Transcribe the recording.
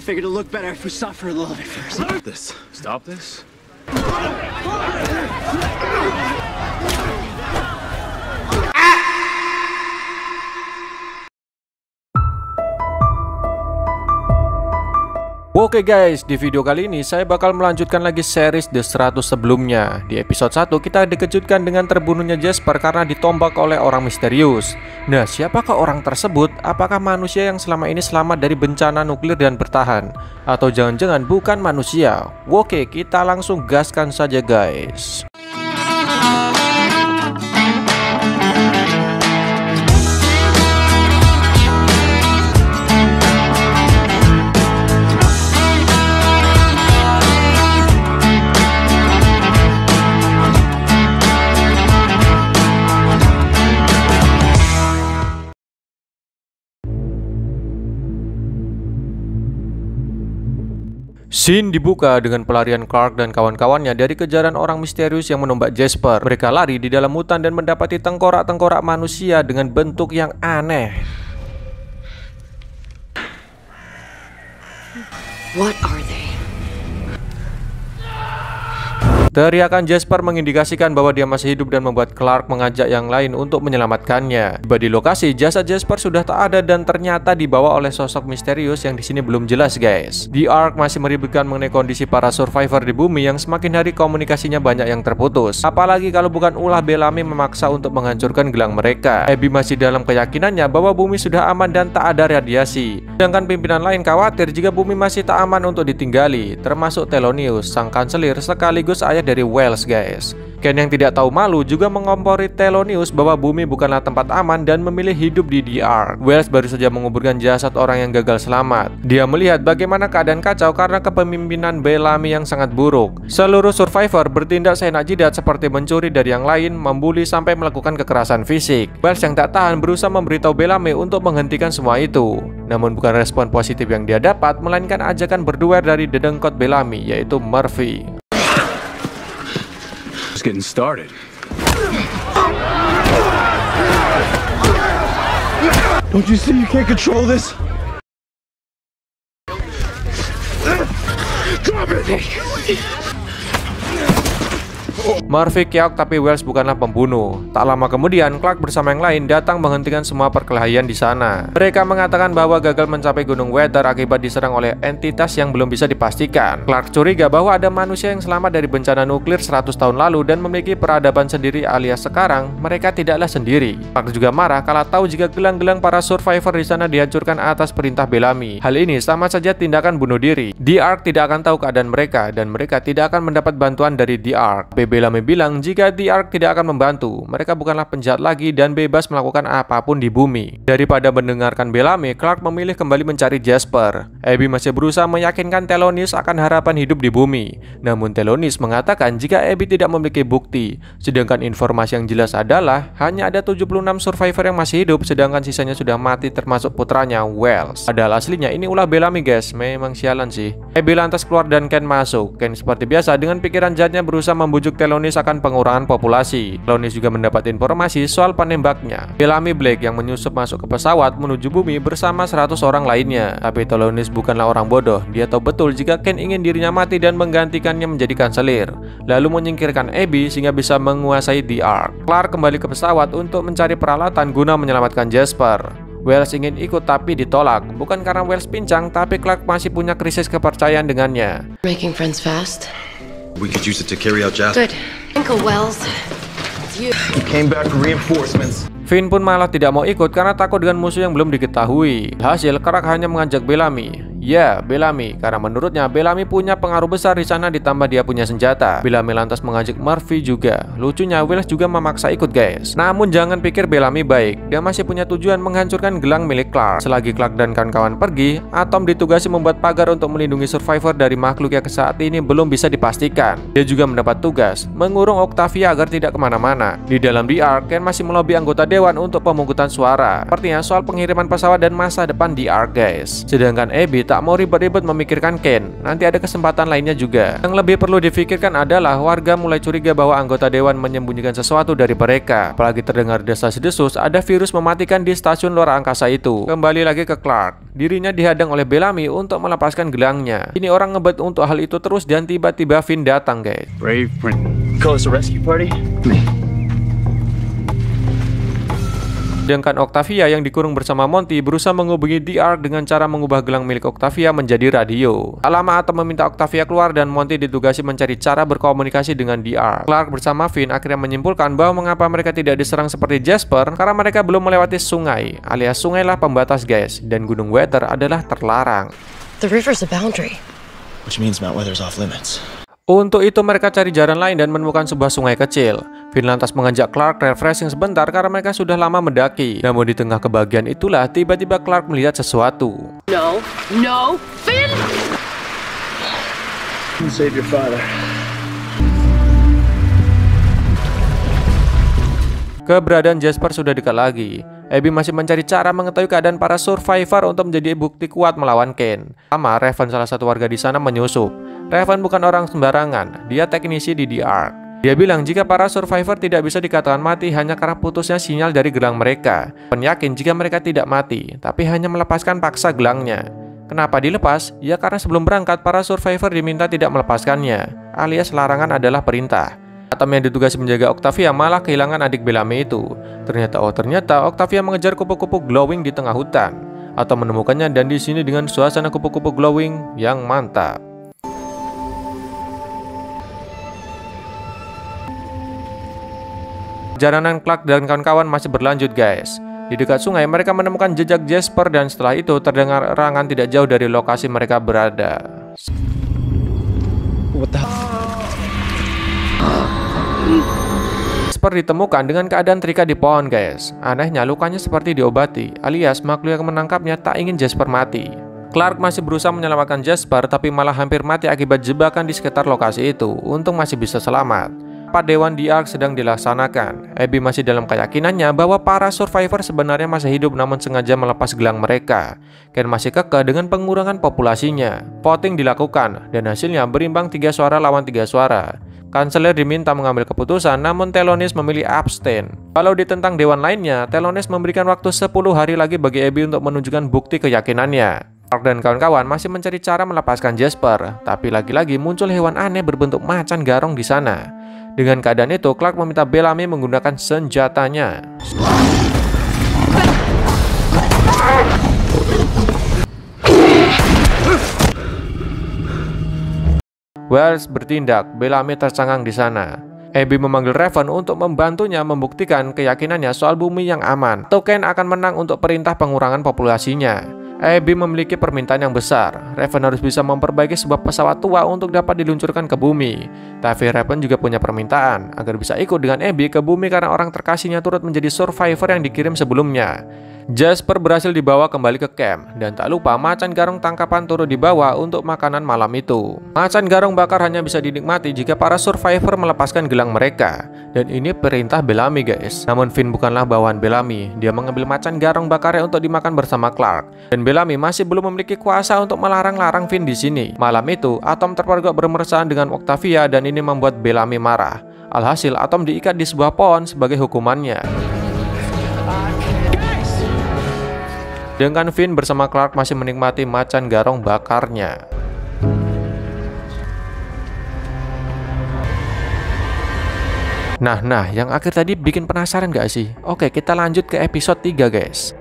Figured it'd look better if we stopped for a little bit first. Stop this. Oke guys, di video kali ini saya bakal melanjutkan lagi series The 100 sebelumnya. Di episode 1 kita dikejutkan dengan terbunuhnya Jasper karena ditombak oleh orang misterius. Nah, siapakah orang tersebut? Apakah manusia yang selama ini selamat dari bencana nuklir dan bertahan? Atau jangan-jangan bukan manusia? Oke, kita langsung gaskan saja guys. Scene dibuka dengan pelarian Clark dan kawan-kawannya dari kejaran orang misterius yang menombak Jasper. Mereka lari di dalam hutan dan mendapati tengkorak-tengkorak manusia dengan bentuk yang aneh. What are they? Teriakan Jasper mengindikasikan bahwa dia masih hidup dan membuat Clark mengajak yang lain untuk menyelamatkannya. Tiba di lokasi, jasad Jasper sudah tak ada dan ternyata dibawa oleh sosok misterius yang di sini belum jelas guys. The Ark masih meributkan mengenai kondisi para survivor di bumi yang semakin hari komunikasinya banyak yang terputus. Apalagi kalau bukan ulah Bellamy memaksa untuk menghancurkan gelang mereka. Abby masih dalam keyakinannya bahwa bumi sudah aman dan tak ada radiasi. Sedangkan pimpinan lain khawatir jika bumi masih tak aman untuk ditinggali, termasuk Thelonious, sang kanselir sekaligus ayah dari Wells guys. Ken yang tidak tahu malu juga mengompori Thelonious bahwa bumi bukanlah tempat aman dan memilih hidup di The Ark. Wells baru saja menguburkan jasad orang yang gagal selamat. Dia melihat bagaimana keadaan kacau karena kepemimpinan Bellamy yang sangat buruk. Seluruh survivor bertindak seenak jidat seperti mencuri dari yang lain, membuli sampai melakukan kekerasan fisik. Wells yang tak tahan berusaha memberitahu Bellamy untuk menghentikan semua itu. Namun bukan respon positif yang dia dapat, melainkan ajakan berduel dari dedengkot Bellamy, yaitu Murphy. Just getting started. Don't you see you can't control this? Drop it! Murphy keok tapi Wells bukanlah pembunuh. Tak lama kemudian Clark bersama yang lain datang menghentikan semua perkelahian di sana. Mereka mengatakan bahwa gagal mencapai Gunung Weather akibat diserang oleh entitas yang belum bisa dipastikan. Clark curiga bahwa ada manusia yang selamat dari bencana nuklir 100 tahun lalu dan memiliki peradaban sendiri, alias sekarang mereka tidaklah sendiri. Clark juga marah kala tahu jika gelang-gelang para survivor di sana dihancurkan atas perintah Bellamy. Hal ini sama saja tindakan bunuh diri. The Ark tidak akan tahu keadaan mereka dan mereka tidak akan mendapat bantuan dari The Ark. Bellamy bilang jika The Ark tidak akan membantu, mereka bukanlah penjahat lagi dan bebas melakukan apapun di bumi. Daripada mendengarkan Bellamy, Clark memilih kembali mencari Jasper. Abby masih berusaha meyakinkan Thelonious akan harapan hidup di bumi. Namun Thelonious mengatakan jika Abby tidak memiliki bukti, sedangkan informasi yang jelas adalah hanya ada 76 survivor yang masih hidup, sedangkan sisanya sudah mati termasuk putranya Wells. Padahal aslinya ini ulah Bellamy guys, memang sialan sih. Abby lantas keluar dan Ken masuk. Ken seperti biasa dengan pikiran jahatnya berusaha membujuk Thelonious akan pengurangan populasi. Thelonious juga mendapat informasi soal penembaknya, Bellamy Blake, yang menyusup masuk ke pesawat menuju bumi bersama 100 orang lainnya. Tapi Thelonious bukanlah orang bodoh. Dia tahu betul jika Ken ingin dirinya mati dan menggantikannya menjadi kanselir, lalu menyingkirkan Abby sehingga bisa menguasai The Ark. Clark kembali ke pesawat untuk mencari peralatan guna menyelamatkan Jasper. Wells ingin ikut tapi ditolak, bukan karena Wells pincang, tapi Clark masih punya krisis kepercayaan dengannya. Making friends fast. We could use it to carry out Jasper. Good. Uncle Wells. It's you. We came back for reinforcements. Finn pun malah tidak mau ikut karena takut dengan musuh yang belum diketahui. Hasil, Clark hanya mengajak Bellamy. Ya, Bellamy, karena menurutnya Bellamy punya pengaruh besar di sana ditambah dia punya senjata. Bellamy lantas mengajak Murphy juga. Lucunya Wells juga memaksa ikut guys. Namun jangan pikir Bellamy baik. Dia masih punya tujuan menghancurkan gelang milik Clark. Selagi Clark dan kawan-kawan pergi, Atom ditugasi membuat pagar untuk melindungi survivor dari makhluk yang saat ini belum bisa dipastikan. Dia juga mendapat tugas mengurung Octavia agar tidak kemana-mana. Di dalam The Ark, Ken masih melobi anggota dewan untuk pemungutan suara. Sepertinya soal pengiriman pesawat dan masa depan The Ark guys. Sedangkan Abby tak tak mau ribet-ribet memikirkan Ken. Nanti ada kesempatan lainnya juga. Yang lebih perlu difikirkan adalah warga mulai curiga bahwa anggota dewan menyembunyikan sesuatu dari mereka. Apalagi terdengar desas-desus ada virus mematikan di stasiun luar angkasa itu. Kembali lagi ke Clark. Dirinya dihadang oleh Bellamy untuk melepaskan gelangnya. Ini orang ngebet untuk hal itu terus dan tiba-tiba Finn datang, guys. Brave Prince. Call us a rescue party? Sedangkan Octavia yang dikurung bersama Monty berusaha menghubungi The Ark dengan cara mengubah gelang milik Octavia menjadi radio. Tak lama Atom meminta Octavia keluar dan Monty ditugasi mencari cara berkomunikasi dengan The Ark. Clark bersama Finn akhirnya menyimpulkan bahwa mengapa mereka tidak diserang seperti Jasper karena mereka belum melewati sungai, alias sungai lah pembatas, guys, dan Gunung Weather adalah terlarang. The river's a boundary. Which means Mount Weather's off limits. Untuk itu mereka cari jalan lain dan menemukan sebuah sungai kecil. Finn lantas mengajak Clark refreshing sebentar karena mereka sudah lama mendaki. Namun di tengah kebahagiaan itulah tiba-tiba Clark melihat sesuatu. No, Finn! Save your father. Keberadaan Jasper sudah dekat lagi. Abby masih mencari cara mengetahui keadaan para survivor untuk menjadi bukti kuat melawan Ken. Sama Raven, salah satu warga di sana, menyusup. Raven bukan orang sembarangan, dia teknisi di The Ark. Dia bilang jika para survivor tidak bisa dikatakan mati hanya karena putusnya sinyal dari gelang mereka. Raven yakin jika mereka tidak mati, tapi hanya melepaskan paksa gelangnya. Kenapa dilepas? Ya karena sebelum berangkat para survivor diminta tidak melepaskannya, alias larangan adalah perintah. Atom yang ditugasi menjaga Octavia malah kehilangan adik Bellamy itu. Ternyata Octavia mengejar kupu-kupu glowing di tengah hutan. Atom menemukannya dan di sini dengan suasana kupu-kupu glowing yang mantap. Perjalanan Clark dan kawan-kawan masih berlanjut, guys. Di dekat sungai mereka menemukan jejak Jasper dan setelah itu terdengar erangan tidak jauh dari lokasi mereka berada. What the Jasper ditemukan dengan keadaan terikat di pohon, guys. Anehnya lukanya seperti diobati, alias makhluk yang menangkapnya tak ingin Jasper mati. Clark masih berusaha menyelamatkan Jasper tapi malah hampir mati akibat jebakan di sekitar lokasi itu. Untung masih bisa selamat. Rapat Dewan The Ark sedang dilaksanakan. Abby masih dalam keyakinannya bahwa para survivor sebenarnya masih hidup namun sengaja melepas gelang mereka. Ken masih kekeh dengan pengurangan populasinya. Voting dilakukan dan hasilnya berimbang 3 suara lawan 3 suara. Kanselir diminta mengambil keputusan namun Telonis memilih abstain. Kalau ditentang dewan lainnya, Telonis memberikan waktu 10 hari lagi bagi Abby untuk menunjukkan bukti keyakinannya. Clark dan kawan-kawan masih mencari cara melepaskan Jasper, tapi lagi-lagi muncul hewan aneh berbentuk macan garong di sana. Dengan keadaan itu, Clark meminta Bellamy menggunakan senjatanya. Wells bertindak, Bellamy tercengang di sana. Abby memanggil Raven untuk membantunya membuktikan keyakinannya soal bumi yang aman. Ken akan menang untuk perintah pengurangan populasinya. Abby memiliki permintaan yang besar. Raven harus bisa memperbaiki sebuah pesawat tua untuk dapat diluncurkan ke bumi. Tapi Raven juga punya permintaan agar bisa ikut dengan Abby ke bumi karena orang terkasihnya turut menjadi survivor yang dikirim sebelumnya. Jasper berhasil dibawa kembali ke camp dan tak lupa macan garong tangkapan turut dibawa untuk makanan malam itu. Macan garong bakar hanya bisa dinikmati jika para survivor melepaskan gelang mereka. Dan ini perintah Bellamy, guys. Namun Finn bukanlah bawahan Bellamy. Dia mengambil macan garong bakarnya untuk dimakan bersama Clark. Dan Bellamy masih belum memiliki kuasa untuk melarang-larang Finn di sini. Malam itu, Atom terpergok bermesraan dengan Octavia dan ini membuat Bellamy marah. Alhasil Atom diikat di sebuah pohon sebagai hukumannya. Dengan Finn bersama Clark masih menikmati macan garong bakarnya. Nah, yang akhir tadi bikin penasaran gak sih? Oke, kita lanjut ke episode 3, guys.